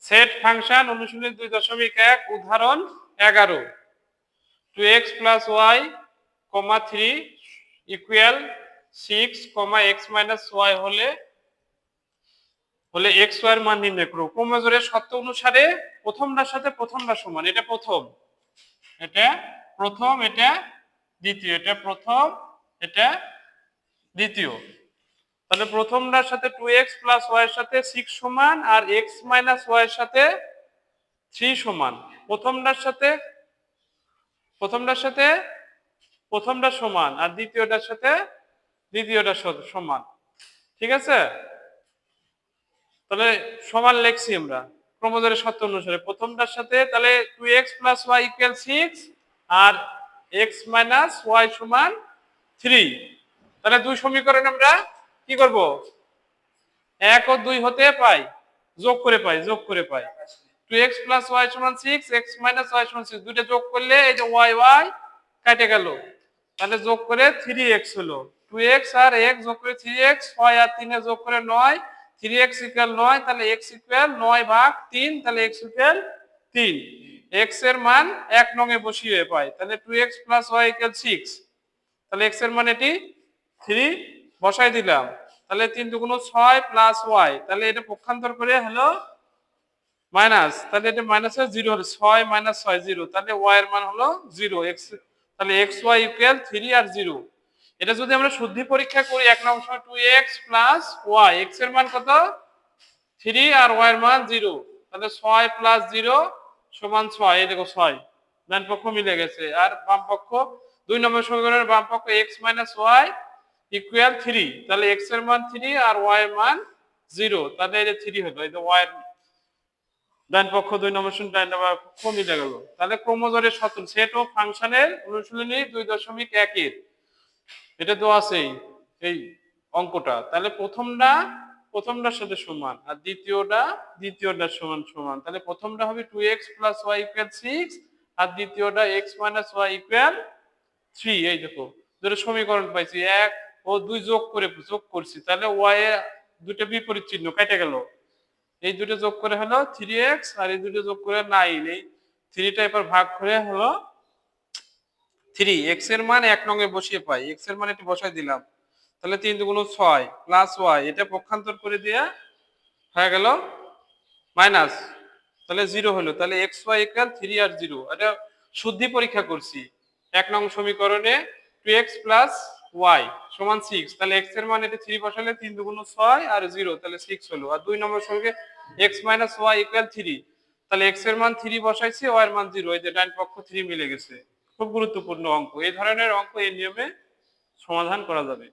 Set function অনুশীলনী 2.1 উদাহরণ 11 2x plus y, 3 equal 6, x minus y হলে x y এর মান নির্ণয় করো। ক্রমজোড়ের শর্ত অনুসারে প্রথমটার সাথে প্রথমটা সমান। এটা প্রথম, এটা প্রথম, এটা দ্বিতীয়, এটা প্রথম, এটা দ্বিতীয়। তাহলে প্রথমটার সাথে 2x plus y এর সাথে 6 সমান আর x minus y এর সাথে 3 সমান। প্রথমটার সাথে প্রথমটা সমান আর দ্বিতীয়টার সাথে দ্বিতীয়টা সমান। ঠিক আছে, তাহলে সমান লিখছি আমরা ক্রমজোড়ের শর্ত অনুসারে। প্রথমটার সাথে তাহলে 2x plus y equal 6 আর x minus y সমান 3। তাহলে দুই সমীকরণ আমরা কি করব, 1 ও 2 হতে পাই, যোগ করে পাই 2x plus y সমান 6, x minus y সমান 6, দুইটা যোগ করলে এই যে y y কেটে গেল, তাহলে যোগ করে 3x হলো। 2x আর x যোগ করে 3x, 6 আর 3 এ যোগ করে 9, 3x ইকুয়াল 9, তাহলে x ইকুয়াল 9 ভাগ 3, তাহলে x ইকুয়াল 3। x এর মান 1 নং এ বসিয়ে পাই, তাহলে 2x plus y ইকুয়াল 6, তাহলে x এর মান এটি 3 বসাই দিলাম। তাহলে 3 দুগুণ 6 প্লাস y, তাহলে এটা পক্ষান্তর করে হলো মাইনাস, তাহলে এটা মাইনাসে 0 হলো, 6 মাইনাস 6 0, তাহলে y এর মান হলো 0। x তাহলে xy ইকুয়াল 3 আর 0। এটা যদি আমরা শুদ্ধি পরীক্ষা করি 1 নং সময় 2x প্লাস y, x এর মান কত 3 আর y এর মান 0, তাহলে 6 প্লাস 0 সমান 6, এই দেখো 6, ডান পক্ষ মিলে গেছে। আর বাম পক্ষ 2 নম্বর সমীকরণের বাম পক্ষ x মাইনাস y ইকুয়াল 3, তাহলে x এর মান 3 আর y এর মান 0, তাহলে এই যে 3 হলো, এই যে y এর ডান পক্ষ 2 নম্বর সমীকরণ ডান পক্ষ মিলে গেল। তাহলে ক্রমজোড়ের শর্ত সেট ও ফাংশনের অনুশীলনী 2.1 এর এটা তো আছেই এই অঙ্কটা। তাহলে প্রথমটার সাথে সমান আর দ্বিতীয়টার সমান। তাহলে প্রথমটা হবে 2x plus y equal 6 আর দ্বিতীয়টা x minus y equal 3। এই দেখো দুটো সমীকরণ পাইছি, 1 ও 2 যোগ করছি, তাহলে y এ দুটো বিপরীত চিহ্ন কেটে গেল, এই দুটো যোগ করে হলো 3x আর এই দুটো যোগ করে 9, এই 3টা এবার ভাগ করে হলো 3। x এর মান 1 নং এ বসিয়ে পাই, x এর মান এটি বসাই দিলাম, তাহলে 3 দুগুণ 6 প্লাস y, এটা পক্ষান্তর করে দেয়া হয়ে গেল মাইনাস, তাহলে 0 হলো, তাহলে xy ইকুয়াল 3 আর 0। এটা শুদ্ধি পরীক্ষা করছি 1 নং সমীকরণে 2x প্লাস y সমান 6, তাহলে x এর মান এটা 3 বসালে 3 দুগুণ 6 আর 0, তাহলে 6 হলো। আর 2 নম্বর সঙ্গে x মাইনাস y ইকুয়াল 3, তাহলে x এর মান 3 বসাইছি, y এর মান 0, এই যে ডান পক্ষ 3 মিলে গেছে। খুব গুরুত্বপূর্ণ অঙ্ক, এই ধরনের অঙ্ক এই নিয়মে সমাধান করা যাবে।